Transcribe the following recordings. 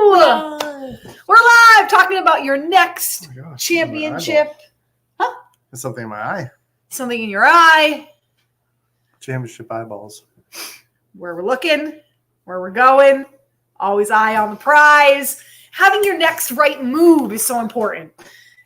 We're live talking about your next championship. Huh? There's something in my eye. Something in your eye. Championship eyeballs. Where we're looking, where we're going. Always eye on the prize. Having your next right move is so important.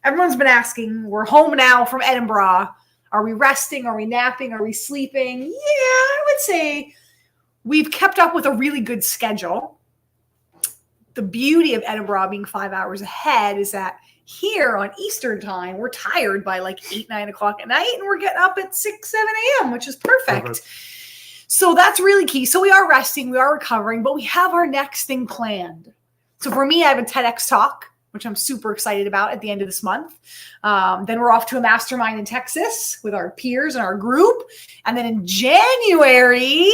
Everyone's been asking, we're home now from Edinburgh. Are we resting? Are we napping? Are we sleeping? Yeah, I would say we've kept up with a really good schedule. The beauty of Edinburgh being 5 hours ahead is that here on Eastern time, we're tired by like 8, 9 o'clock at night, and we're getting up at 6, 7 a.m., which is perfect. So that's really key. So we are resting, we are recovering, but we have our next thing planned. So for me, I have a TEDx talk, which I'm super excited about at the end of this month. Then we're off to a mastermind in Texas with our peers and our group. And then in January,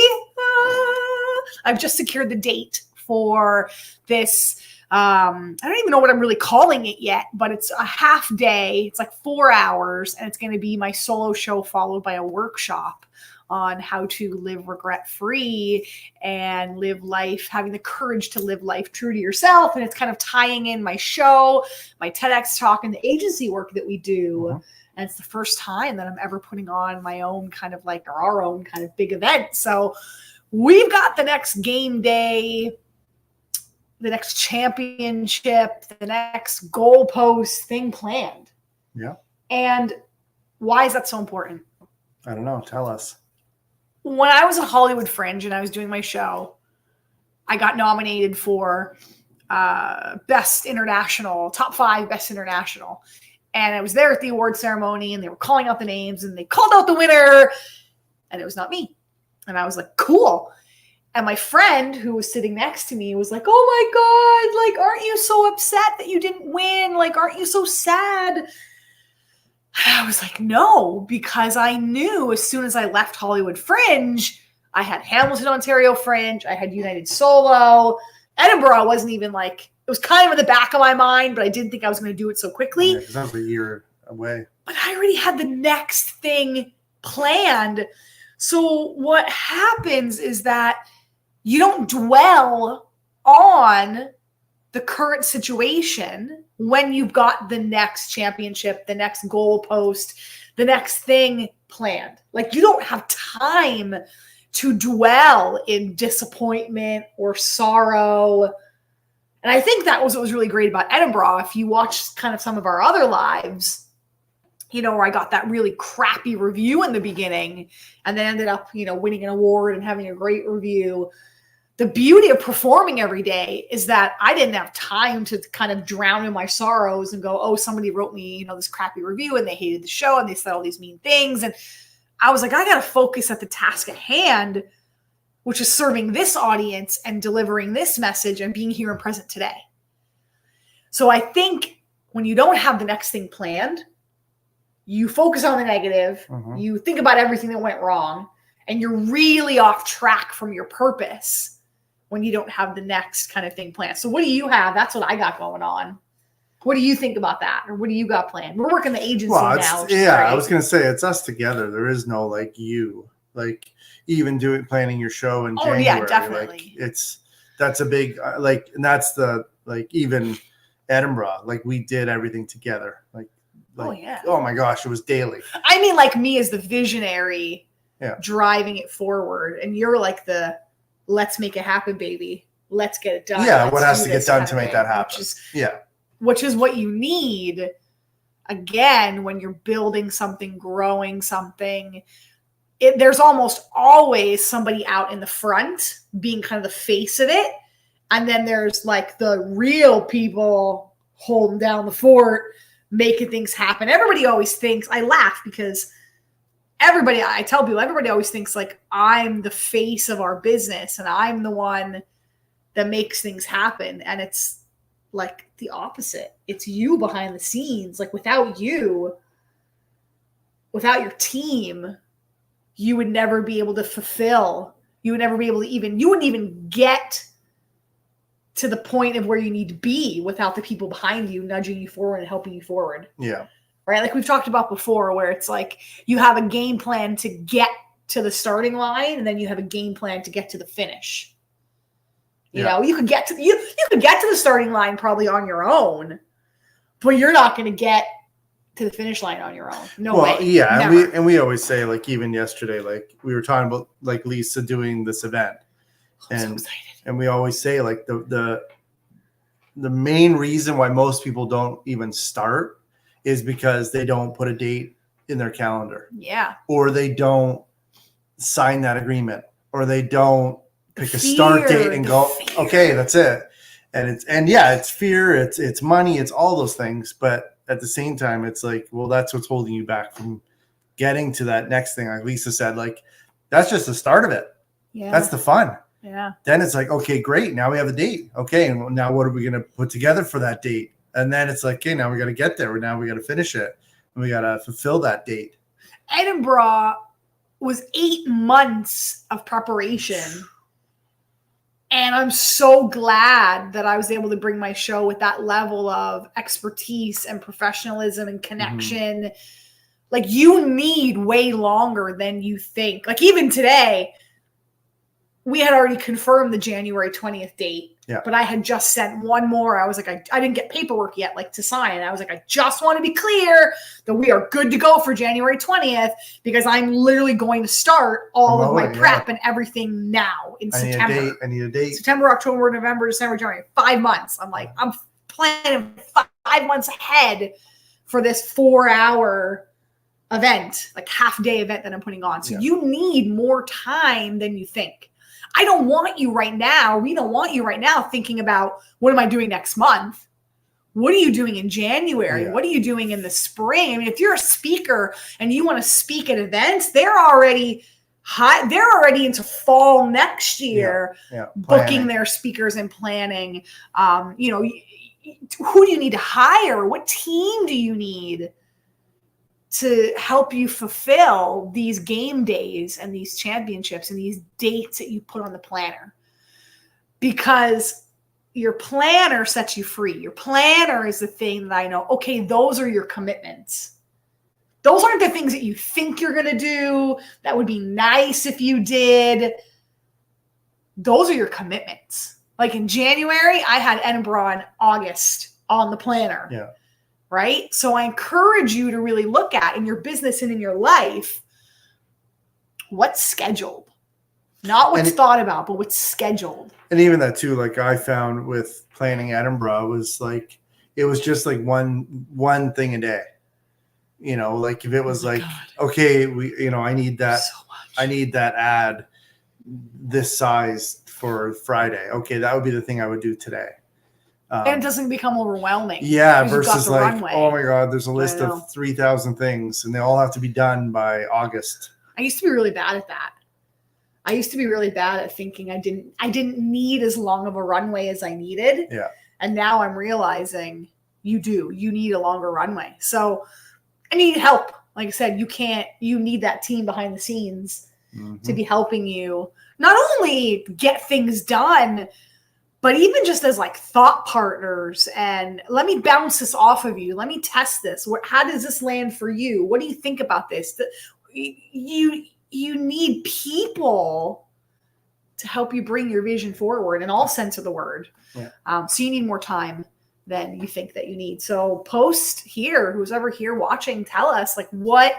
I've just secured the date for this. I don't even know what I'm really calling it yet, but it's a half day. It's like 4 hours, and it's going to be my solo show followed by a workshop on how to live regret-free and live life, having the courage to live life true to yourself. And it's kind of tying in my show, my TEDx talk, and the agency work that we do. Mm-hmm. And it's the first time that I'm ever putting on my own kind of like, or our own kind of big event. So we've got the next game day, the next championship, the next goalpost thing planned. Yeah. And why is that so important? I don't know. Tell us. When I was at Hollywood Fringe and I was doing my show, I got nominated for Best International, top 5 Best International. And I was there at the award ceremony, and they were calling out the names, and they called out the winner, and it was not me. And I was like, cool. And my friend who was sitting next to me was like, oh my God, like, aren't you so upset that you didn't win? Like, aren't you so sad? I was like, no, because I knew as soon as I left Hollywood Fringe, I had Hamilton, Ontario Fringe, I had United Solo. Edinburgh wasn't even like, it was kind of in the back of my mind, but I didn't think I was going to do it so quickly. Yeah, because that was a year away. But I already had the next thing planned. So what happens is that you don't dwell on the current situation when you've got the next championship, the next goalpost, the next thing planned. Like, you don't have time to dwell in disappointment or sorrow. And I think that was what was really great about Edinburgh. If you watch kind of some of our other lives, you know, where I got that really crappy review in the beginning and then ended up, you know, winning an award and having a great review. The beauty of performing every day is that I didn't have time to kind of drown in my sorrows and go, oh, somebody wrote me, you know, this crappy review and they hated the show and they said all these mean things. And I was like, I got to focus at the task at hand, which is serving this audience and delivering this message and being here and present today. So I think when you don't have the next thing planned, you focus on the negative, you think about everything that went wrong, and you're really off track from your purpose when you don't have the next kind of thing planned. So what do you have? That's what I got going on. What do you think about that? Or what do you got planned? We're working the agency now. Yeah, I was going to say, it's us together. There is no like you, like even planning your show in January. Yeah, definitely. Like, that's a big, like, and that's the, like, even Edinburgh, like we did everything together. Like, oh my gosh, it was daily. I mean, like me as the visionary, driving it forward. And you're like the, let's make it happen, baby. Let's get it done. Yeah, what has to get done to make that happen? Which is what you need, again, when you're building something, growing something. There's almost always somebody out in the front being kind of the face of it. And then there's like the real people holding down the fort, making things happen. Everybody always thinks, I laugh because I tell people, everybody always thinks like I'm the face of our business and I'm the one that makes things happen. And it's like the opposite. It's you behind the scenes. Like without you, without your team, you would never be able to fulfill. You would never be able to you wouldn't even get to the point of where you need to be without the people behind you nudging you forward and helping you forward. Yeah. Right? Like we've talked about before, where it's like you have a game plan to get to the starting line and then you have a game plan to get to the finish. You know, you could get to the starting line probably on your own, but you're not going to get to the finish line on your own. No way. Yeah, Never. and we always say, like, even yesterday, like we were talking about like Lisa doing this event, I'm so excited. And we always say like the main reason why most people don't even start is because they don't put a date in their calendar. Yeah. Or they don't sign that agreement, or they don't pick a start date and go, okay, that's it. And it's fear, it's money, it's all those things. But at the same time, it's like, well, that's what's holding you back from getting to that next thing. Like Lisa said, like, that's just the start of it. Yeah. That's the fun. Yeah. Then it's like, okay, great. Now we have a date. Okay. And now what are we going to put together for that date? And then it's like, okay, now we got to get there. Now we got to finish it. And we got to fulfill that date. Edinburgh was 8 months of preparation. And I'm so glad that I was able to bring my show with that level of expertise and professionalism and connection. Mm-hmm. Like, you need way longer than you think. Like, even today, we had already confirmed the January 20th date. Yeah. But I had just sent one more. I was like, I didn't get paperwork yet, like, to sign. I was like, I just want to be clear that we are good to go for January 20th, because I'm literally going to start all of my prep and everything now in September. I need a date. September, October, November, December, January. 5 months. I'm like, I'm planning 5 months ahead for this 4-hour event, like half-day event that I'm putting on. So you need more time than you think. I don't want you right now. We don't want you right now thinking about, what am I doing next month? What are you doing in January? Yeah. What are you doing in the spring? I mean, if you're a speaker and you want to speak at events, they're already into fall next year, booking their speakers and planning. Who do you need to hire? What team do you need to help you fulfill these game days and these championships and these dates that you put on the planner? Because your planner sets you free. Your planner is the thing that I know, okay, those are your commitments. Those aren't the things that you think you're going to do. That would be nice if you did. Those are your commitments. Like in January, I had Edinburgh in August on the planner. Yeah. Right? So I encourage you to really look at, in your business and in your life, what's scheduled. Not what's thought about, but what's scheduled. And even that too, like I found with planning Edinburgh, was like, it was just like one thing a day. You know, like if it was okay, I need that, I need that ad this size for Friday. Okay, that would be the thing I would do today. And it doesn't become overwhelming. Yeah, versus like, runway. Oh my God, there's a list of 3,000 things and they all have to be done by August. I used to be really bad at that. I used to be really bad at thinking I didn't need as long of a runway as I needed. Yeah. And now I'm realizing you need a longer runway. So I need help. Like I said, you need that team behind the scenes to be helping you not only get things done, but even just as like thought partners, and let me bounce this off of you. Let me test this. How does this land for you? What do you think about this? You need people to help you bring your vision forward in all sense of the word. Yeah. So you need more time than you think that you need. So post here, who's ever here watching, tell us, like, what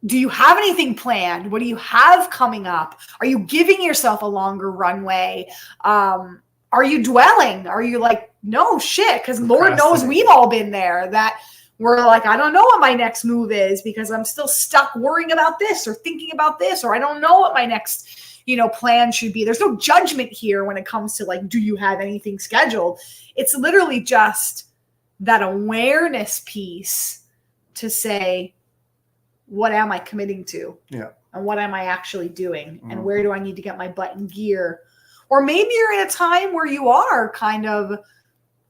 do you have anything planned? What do you have coming up? Are you giving yourself a longer runway? Are you dwelling? Are you like, no shit? Because Lord knows we've all been there, that we're like, I don't know what my next move is because I'm still stuck worrying about this or thinking about this, or I don't know what my next, plan should be. There's no judgment here when it comes to like, do you have anything scheduled? It's literally just that awareness piece to say, what am I committing to? Yeah. And what am I actually doing? And where do I need to get my butt in gear? Or maybe you're in a time where you are kind of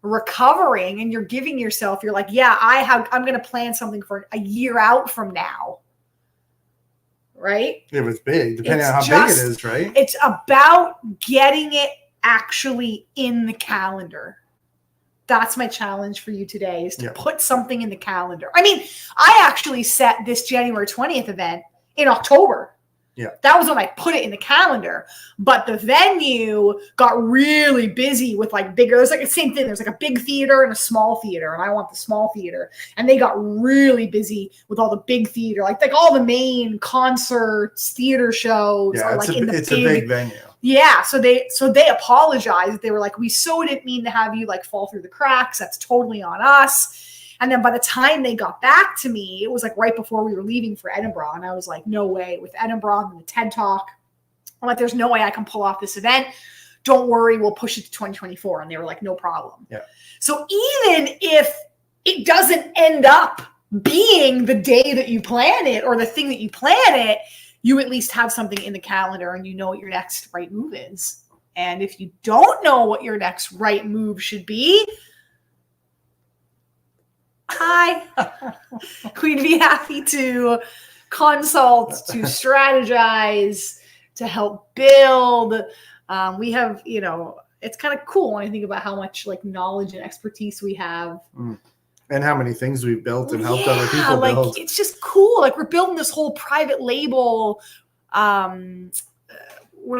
recovering and you're giving yourself, you're like, yeah, I'm going to plan something for a year out from now. Right? It was big, depending on how big it is, right? It's about getting it actually in the calendar. That's my challenge for you today, is to put something in the calendar. I mean, I actually set this January 20th event in October. Yeah. That was when I put it in the calendar. But the venue got really busy with like bigger, there's like the same thing. There's like a big theater and a small theater. And I want the small theater. And they got really busy with all the big theater, like all the main concerts, theater shows are like it's a big venue. Yeah. So they apologized. They were like, we so didn't mean to have you like fall through the cracks. That's totally on us. And then by the time they got back to me, it was like right before we were leaving for Edinburgh. And I was like, no way, with Edinburgh and the TED Talk. I'm like, there's no way I can pull off this event. Don't worry, we'll push it to 2024. And they were like, no problem. Yeah. So even if it doesn't end up being the day that you plan it or the thing that you plan it, you at least have something in the calendar and you know what your next right move is. And if you don't know what your next right move should be, hi, we'd be happy to consult, to strategize, to help build. We have, it's kind of cool when I think about how much like knowledge and expertise we have. And how many things we've built and helped other people like, build. It's just cool. Like we're building this whole private label, what are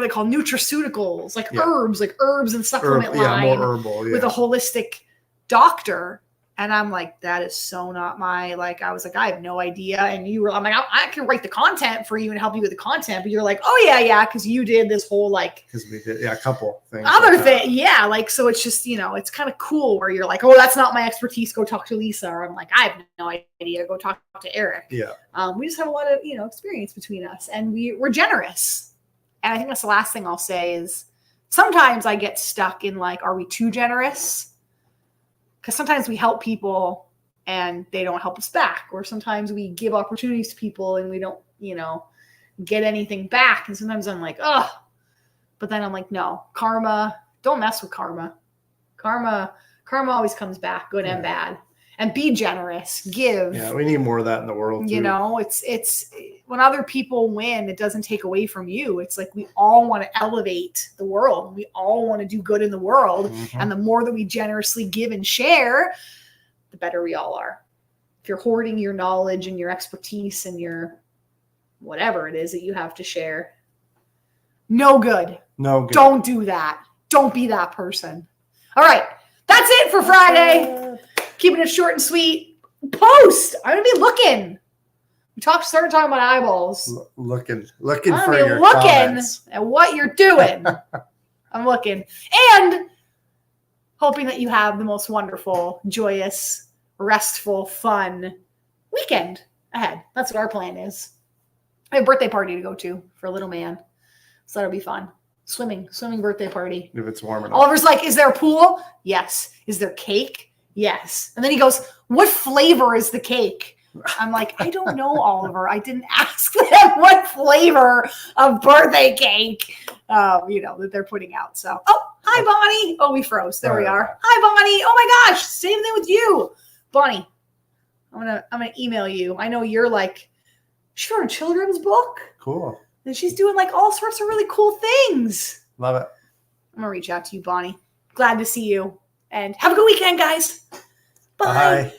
they called? Nutraceuticals, like herbs and supplement line more herbal, with a holistic doctor. And I'm like, that is so not my, like, I was like, I have no idea. And you were, I'm like, I can write the content for you and help you with the content. But you're like, oh yeah. Cause you did this whole like, because we did, a couple things. Other thing. Yeah. Like, so it's just, it's kind of cool where you're like, oh, that's not my expertise. Go talk to Lisa. Or I'm like, I have no idea. Go talk to Eric. Yeah. We just have a lot of, experience between us and we're generous. And I think that's the last thing I'll say is sometimes I get stuck in like, are we too generous? Because sometimes we help people and they don't help us back. Or sometimes we give opportunities to people and we don't, get anything back. And sometimes I'm like, oh, but then I'm like, no, karma, don't mess with karma. Karma always comes back, good and bad. And be generous, give. Yeah, we need more of that in the world too. It's when other people win, it doesn't take away from you. It's like we all want to elevate the world. We all want to do good in the world. Mm-hmm. And the more that we generously give and share, the better we all are. If you're hoarding your knowledge and your expertise and your whatever it is that you have to share, no good. No good. Don't do that. Don't be that person. All right. That's it for Friday. Keeping it short and sweet. Post. I'm going to be looking. Started talking about eyeballs. Looking for your comments. At what you're doing. I'm looking. And hoping that you have the most wonderful, joyous, restful, fun weekend ahead. That's what our plan is. I have a birthday party to go to for a little man. So that'll be fun. Swimming birthday party. If it's warm enough. Oliver's like, is there a pool? Yes. Is there cake? Yes. And then he goes, what flavor is the cake? I'm like, I don't know, Oliver. I didn't ask them what flavor of birthday cake, that they're putting out. So, hi, Bonnie. Oh, we froze. There we are. Hi, Bonnie. Oh my gosh. Same thing with you. Bonnie, I'm gonna email you. I know you're like, she wrote a children's book. Cool. And she's doing like all sorts of really cool things. Love it. I'm gonna reach out to you, Bonnie. Glad to see you. And have a good weekend, guys. Bye. Bye.